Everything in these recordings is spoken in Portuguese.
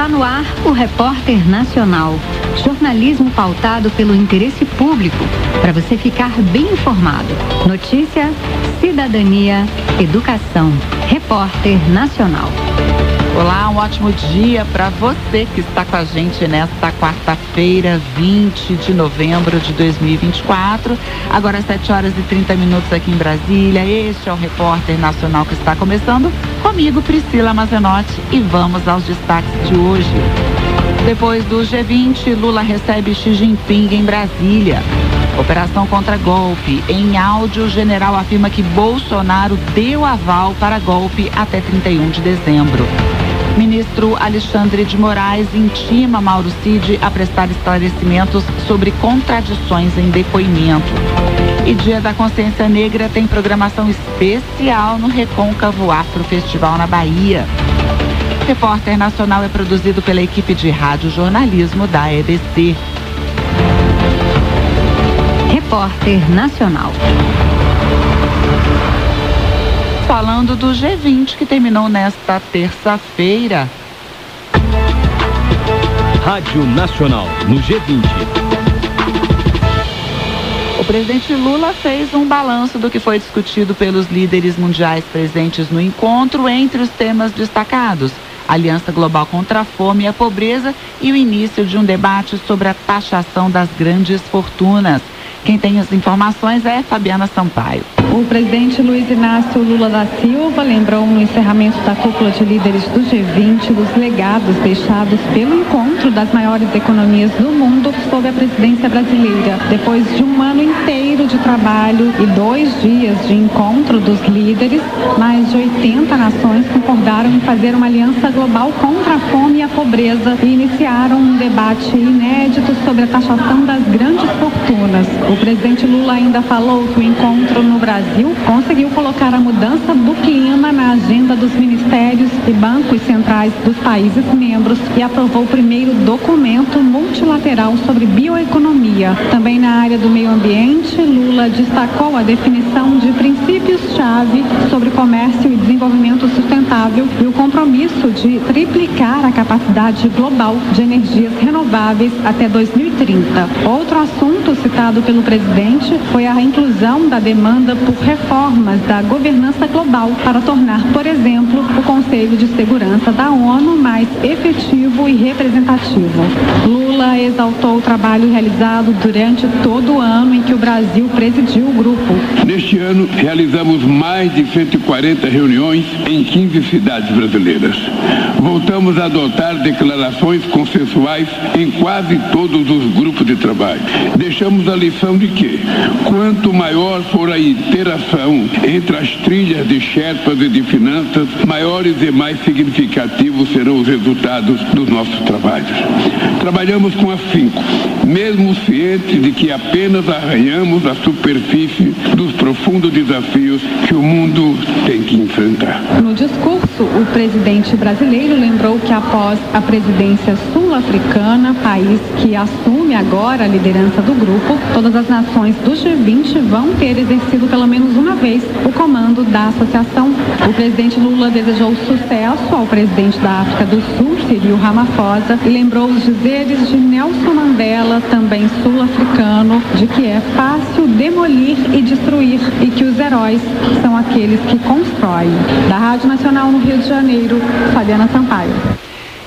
Está no ar o Repórter Nacional. Jornalismo pautado pelo interesse público, para você ficar bem informado. Notícia, cidadania, educação. Repórter Nacional. Olá, um ótimo dia para você que está com a gente nesta quarta-feira, 20 de novembro de 2024. Agora 7 horas e 30 minutos aqui em Brasília. Este é o Repórter Nacional que está começando. Comigo, Priscila Mazenotti, e vamos aos destaques de hoje. Depois do G20, Lula recebe Xi Jinping em Brasília. Operação contra golpe. Em áudio, o general afirma que Bolsonaro deu aval para golpe até 31 de dezembro. Ministro Alexandre de Moraes intima Mauro Cid a prestar esclarecimentos sobre contradições em depoimento. E Dia da Consciência Negra tem programação especial no Recôncavo Afro Festival na Bahia. Repórter Nacional é produzido pela equipe de rádio jornalismo da EBC. Repórter Nacional. Falando do G20 que terminou nesta terça-feira. Rádio Nacional no G20. O presidente Lula fez um balanço do que foi discutido pelos líderes mundiais presentes no encontro. Entre os temas destacados: Aliança Global contra a Fome e a Pobreza e o início de um debate sobre a taxação das grandes fortunas. Quem tem as informações é Fabiana Sampaio. O presidente Luiz Inácio Lula da Silva lembrou no encerramento da cúpula de líderes do G20 dos legados deixados pelo encontro das maiores economias do mundo sob a presidência brasileira. Depois de um ano inteiro de trabalho e 2 dias de encontro dos líderes, mais de 80 nações concordaram em fazer uma aliança global contra a fome e a pobreza e iniciaram um debate inédito sobre a taxação das grandes fortunas. O presidente Lula ainda falou que o encontro no Brasil conseguiu colocar a mudança do clima na agenda dos ministérios e bancos centrais dos países membros e aprovou o primeiro documento multilateral sobre bioeconomia. Também na área do meio ambiente, Lula destacou a definição de princípios-chave sobre comércio e desenvolvimento sustentável e o compromisso de triplicar a capacidade global de energias renováveis até 2030. Outro assunto citado pelo presidente foi a inclusão da demanda por reformas da governança global para tornar, por exemplo, o Conselho de Segurança da ONU mais efetivo e representativo. Lula exaltou o trabalho realizado durante todo o ano em que o Brasil presidiu o grupo. Neste ano, realizamos mais de 140 reuniões em 15 cidades brasileiras. Voltamos a adotar declarações consensuais em quase todos os grupos de trabalho. Deixamos a lição de que, quanto maior for a interação entre as trilhas de Sherpas e de finanças, maiores e mais significativos serão os resultados dos nossos trabalhos. Trabalhamos com afinco, mesmo cientes de que apenas arranhamos a superfície dos profundos desafios que o mundo tem que enfrentar. No discurso, o presidente brasileiro lembrou que após a presidência sul-africana, país que assume agora a liderança do grupo, todas as nações do G20 vão ter exercido pelo menos uma vez o comando da associação. O presidente Lula desejou sucesso ao presidente da África do Sul, Cyril Ramaphosa, e lembrou os dizeres de Nelson Mandela, também sul-africano, de que é fácil demolir e destruir e que os heróis são aqueles que constroem. Da Rádio Nacional no Rio de Janeiro, Fabiana Sampaio.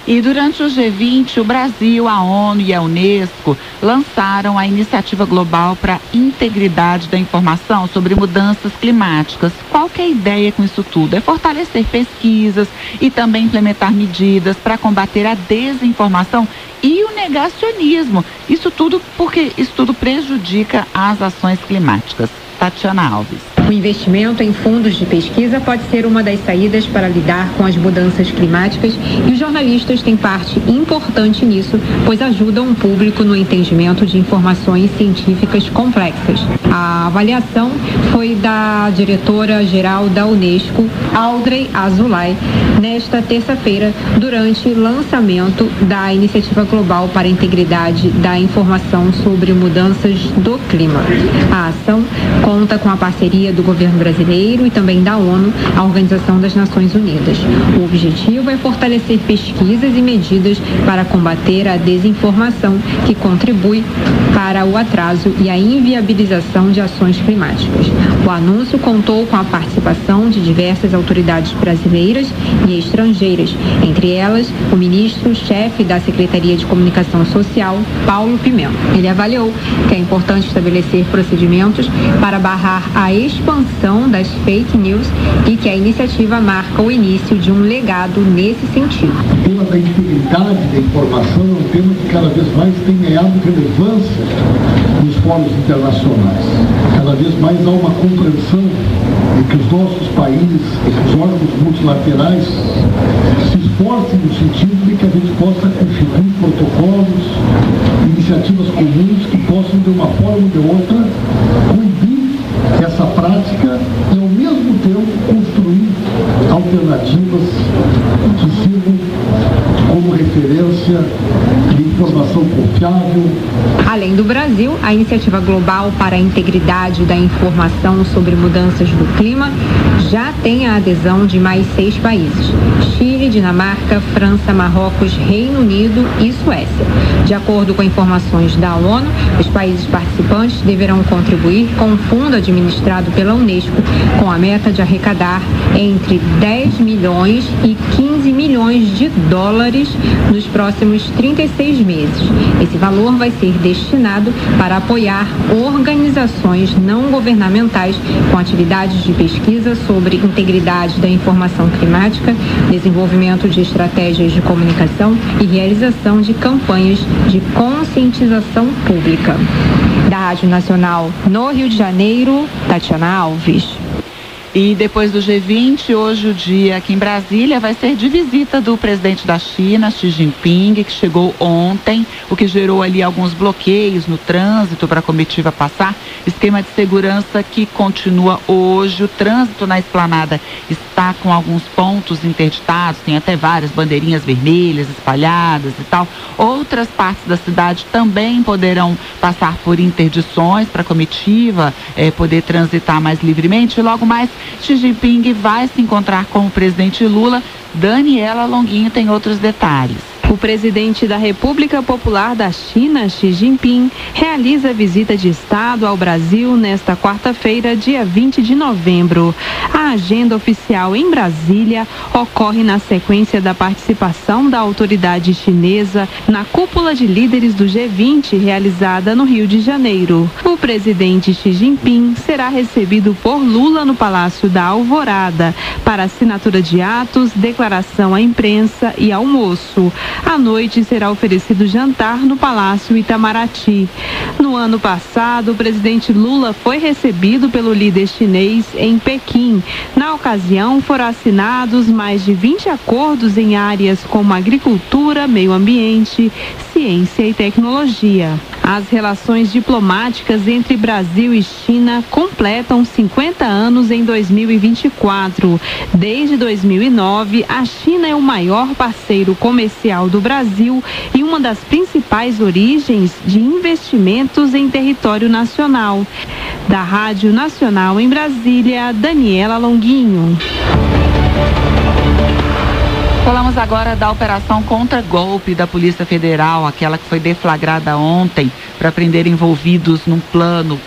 E durante o G20, o Brasil, a ONU e a Unesco lançaram a Iniciativa Global para a Integridade da Informação sobre Mudanças Climáticas. Qual que é a ideia com isso tudo? É fortalecer pesquisas e também implementar medidas para combater a desinformação e o negacionismo. Isso tudo porque isso tudo prejudica as ações climáticas. Tatiana Alves. O investimento em fundos de pesquisa pode ser uma das saídas para lidar com as mudanças climáticas e os jornalistas têm parte importante nisso, pois ajudam o público no entendimento de informações científicas complexas. A avaliação foi da diretora-geral da Unesco, Audrey Azoulay, nesta terça-feira, durante o lançamento da Iniciativa Global para a Integridade da Informação sobre Mudanças do Clima. A ação conta com a parceria do do governo brasileiro e também da ONU, a Organização das Nações Unidas. O objetivo é fortalecer pesquisas e medidas para combater a desinformação que contribui para o atraso e a inviabilização de ações climáticas. O anúncio contou com a participação de diversas autoridades brasileiras e estrangeiras, entre elas o ministro-chefe da Secretaria de Comunicação Social, Paulo Pimenta. Ele avaliou que é importante estabelecer procedimentos para barrar a expansão das fake news e que a iniciativa marca o início de um legado nesse sentido. O tema da integridade da informação é um tema que cada vez mais tem ganhado relevância nos fóruns internacionais. Cada vez mais há uma compreensão de que os nossos países, os órgãos multilaterais se esforcem no sentido de que a gente possa constituir protocolos, iniciativas comuns que possam, de uma forma ou de outra, coibir essa prática e, ao mesmo tempo, construir alternativas que sirvam como referência de informação confiável. Além do Brasil, a Iniciativa Global para a Integridade da Informação sobre Mudanças do Clima já tem a adesão de mais 6 países: Chile, Dinamarca, França, Marrocos, Reino Unido e Suécia. De acordo com informações da ONU, os países participantes deverão contribuir com um fundo administrado pela Unesco com a meta de arrecadar entre 10 milhões e 15 milhões de dólares nos próximos 36 meses. Esse valor vai ser destinado para apoiar organizações não governamentais com atividades de pesquisa sobre integridade da informação climática, desenvolvimento de estratégias de comunicação e realização de campanhas de conscientização pública. Da Rádio Nacional no Rio de Janeiro, Tatiana Alves. E depois do G20, hoje o dia aqui em Brasília vai ser de visita do presidente da China, Xi Jinping, que chegou ontem, o que gerou ali alguns bloqueios no trânsito para a comitiva passar. Esquema de segurança que continua hoje. O trânsito na esplanada está com alguns pontos interditados, tem até várias bandeirinhas vermelhas espalhadas e tal. Outras partes da cidade também poderão passar por interdições para a comitiva poder transitar mais livremente. Logo mais, Xi Jinping vai se encontrar com o presidente Lula. Daniela Longuinho tem outros detalhes. O presidente da República Popular da China, Xi Jinping, realiza visita de Estado ao Brasil nesta quarta-feira, dia 20 de novembro. A agenda oficial em Brasília ocorre na sequência da participação da autoridade chinesa na cúpula de líderes do G20, realizada no Rio de Janeiro. O presidente Xi Jinping será recebido por Lula no Palácio da Alvorada para assinatura de atos, declaração à imprensa e almoço. À noite será oferecido jantar no Palácio Itamaraty. No ano passado, o presidente Lula foi recebido pelo líder chinês em Pequim. Na ocasião, foram assinados mais de 20 acordos em áreas como agricultura, meio ambiente, ciência e tecnologia. As relações diplomáticas entre Brasil e China completam 50 anos em 2024. Desde 2009, a China é o maior parceiro comercial do Brasil e uma das principais origens de investimentos em território nacional. Da Rádio Nacional em Brasília, Daniela Longuinho. Falamos agora da operação contra-golpe da Polícia Federal, aquela que foi deflagrada ontem para prender envolvidos num plano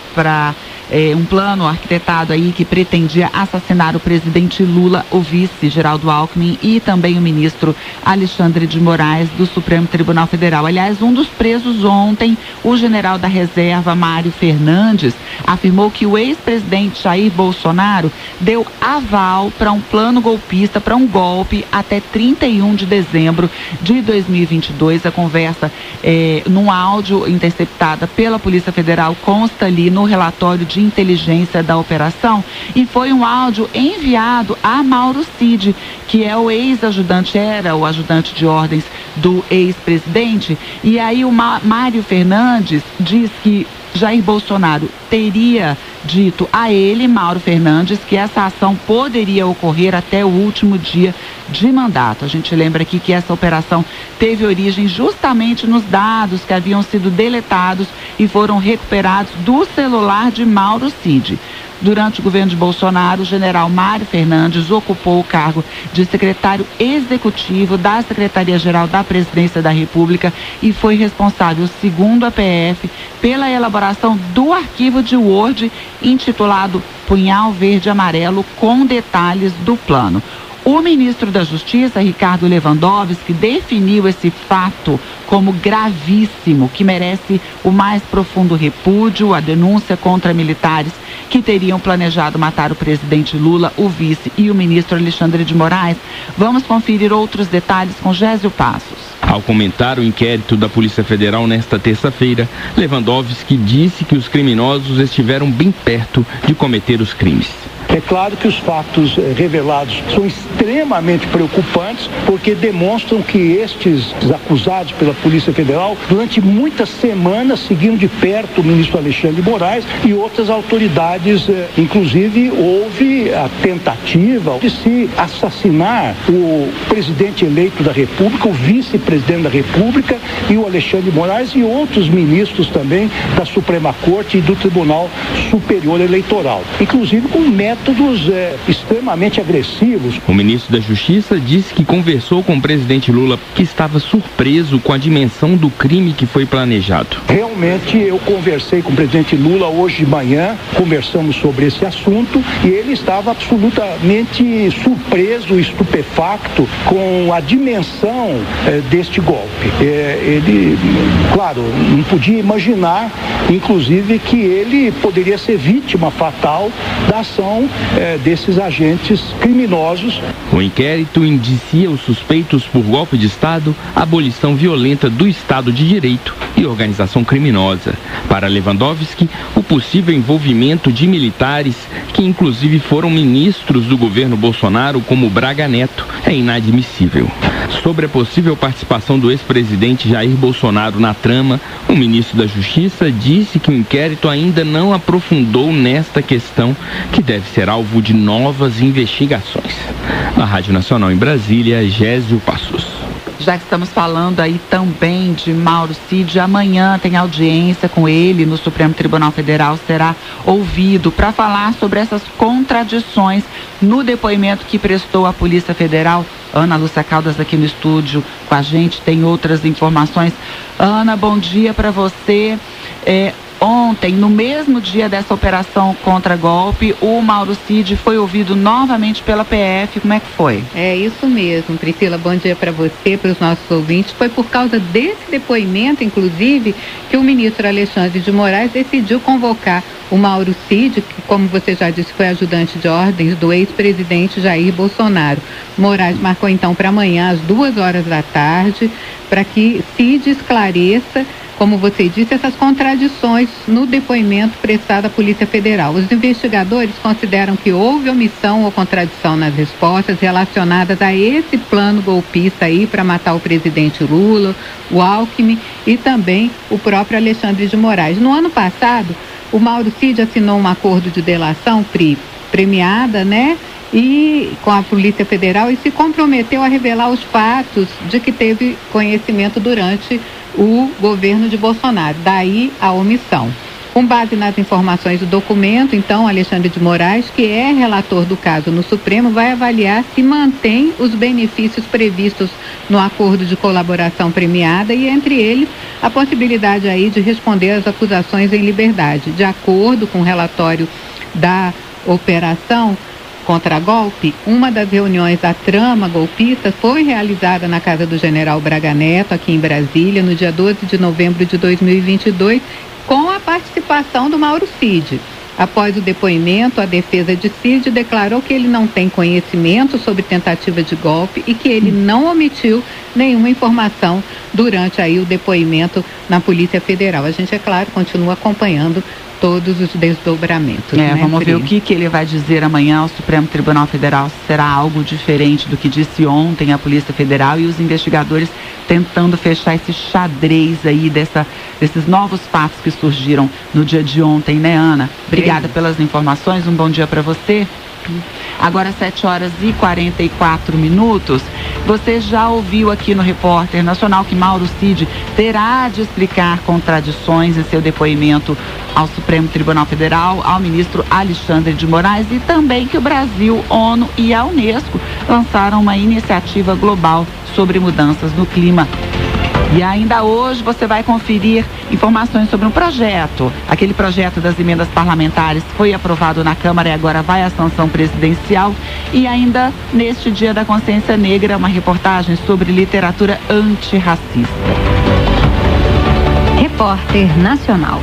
um plano arquitetado aí que pretendia assassinar o presidente Lula, o vice Geraldo Alckmin e também o ministro Alexandre de Moraes do Supremo Tribunal Federal. Aliás, um dos presos ontem, o general da reserva Mário Fernandes, afirmou que o ex-presidente Jair Bolsonaro deu aval para um plano golpista, para um golpe até 31 de dezembro de 2022. A conversa num áudio interceptada pela Polícia Federal consta ali no relatório de inteligência da operação e foi um áudio enviado a Mauro Cid, que é o ex-ajudante, era o ajudante de ordens do ex-presidente. E aí o Mário Fernandes diz que Jair Bolsonaro teria dito a ele, Mauro Fernandes, que essa ação poderia ocorrer até o último dia de mandato. A gente lembra aqui que essa operação teve origem justamente nos dados que haviam sido deletados e foram recuperados do celular de Mauro Cid. Durante o governo de Bolsonaro, o general Mário Fernandes ocupou o cargo de secretário executivo da Secretaria-Geral da Presidência da República e foi responsável, segundo a PF, pela elaboração do arquivo de Word intitulado Punhal Verde e Amarelo com detalhes do plano. O ministro da Justiça, Ricardo Lewandowski, definiu esse fato como gravíssimo, que merece o mais profundo repúdio, a denúncia contra militares que teriam planejado matar o presidente Lula, o vice e o ministro Alexandre de Moraes. Vamos conferir outros detalhes com Gésio Passos. Ao comentar o inquérito da Polícia Federal nesta terça-feira, Lewandowski disse que os criminosos estiveram bem perto de cometer os crimes. É claro que os fatos revelados são extremamente preocupantes, porque demonstram que estes acusados pela Polícia Federal, durante muitas semanas, seguiram de perto o ministro Alexandre de Moraes e outras autoridades. Inclusive, houve a tentativa de se assassinar o presidente eleito da República, o vice-presidente da República e o Alexandre de Moraes e outros ministros também da Suprema Corte e do Tribunal Superior Eleitoral, inclusive com métodos extremamente agressivos. O ministro da Justiça disse que conversou com o presidente Lula, que estava surpreso com a dimensão do crime que foi planejado. Realmente eu conversei com o presidente Lula hoje de manhã, conversamos sobre esse assunto e ele estava absolutamente surpreso, estupefacto com a dimensão deste golpe. Ele, claro, não podia imaginar, inclusive, que ele poderia ser vítima fatal da ação desses agentes criminosos. O inquérito indicia os suspeitos por golpe de Estado, abolição violenta do Estado de Direito e organização criminosa. Para Lewandowski, o possível envolvimento de militares, que inclusive foram ministros do governo Bolsonaro, como Braga Neto, é inadmissível. Sobre a possível participação do ex-presidente Jair Bolsonaro na trama, o ministro da Justiça disse que o inquérito ainda não aprofundou nesta questão, que deve ser alvo de novas investigações. Na Rádio Nacional em Brasília, Gésio Passos. Já que estamos falando aí também de Mauro Cid, amanhã tem audiência com ele no Supremo Tribunal Federal, será ouvido para falar sobre essas contradições no depoimento que prestou à Polícia Federal. Ana Lúcia Caldas aqui no estúdio com a gente, tem outras informações. Ana, bom dia para você. Ontem, no mesmo dia dessa operação contra golpe, o Mauro Cid foi ouvido novamente pela PF. Como é que foi? É isso mesmo, Priscila. Bom dia para você, para os nossos ouvintes. Foi por causa desse depoimento, inclusive, que o ministro Alexandre de Moraes decidiu convocar o Mauro Cid, que, como você já disse, foi ajudante de ordens do ex-presidente Jair Bolsonaro. Moraes marcou então para amanhã, às 14h, para que Cid esclareça, como você disse, essas contradições no depoimento prestado à Polícia Federal. Os investigadores consideram que houve omissão ou contradição nas respostas relacionadas a esse plano golpista aí para matar o presidente Lula, o Alckmin e também o próprio Alexandre de Moraes. No ano passado, o Mauro Cid assinou um acordo de delação premiada, né? E com a Polícia Federal e se comprometeu a revelar os fatos de que teve conhecimento durante o governo de Bolsonaro. Daí a omissão. Com base nas informações do documento, então, Alexandre de Moraes, que é relator do caso no Supremo, vai avaliar se mantém os benefícios previstos no acordo de colaboração premiada e, entre eles, a possibilidade aí de responder às acusações em liberdade. De acordo com o relatório da operação contra golpe, uma das reuniões da trama golpista foi realizada na casa do general Braga Neto, aqui em Brasília, no dia 12 de novembro de 2022, com a participação do Mauro Cid. Após o depoimento, a defesa de Cid declarou que ele não tem conhecimento sobre tentativa de golpe e que ele não omitiu nenhuma informação durante aí o depoimento na Polícia Federal. A gente, é claro, continua acompanhando todos os desdobramentos. Vamos ver o que ele vai dizer amanhã ao Supremo Tribunal Federal. Será algo diferente do que disse ontem a Polícia Federal e os investigadores tentando fechar esse xadrez aí desses novos fatos que surgiram no dia de ontem, né, Ana? Obrigada pelas informações, um bom dia para você. Agora 7 horas e 44 minutos. Você já ouviu aqui no Repórter Nacional que Mauro Cid terá de explicar contradições em seu depoimento ao Supremo Tribunal Federal, ao ministro Alexandre de Moraes, e também que o Brasil, ONU e a Unesco lançaram uma iniciativa global sobre mudanças no clima. E ainda hoje você vai conferir informações sobre um projeto. Aquele projeto das emendas parlamentares foi aprovado na Câmara e agora vai à sanção presidencial. E ainda neste Dia da Consciência Negra, uma reportagem sobre literatura antirracista. Repórter Nacional.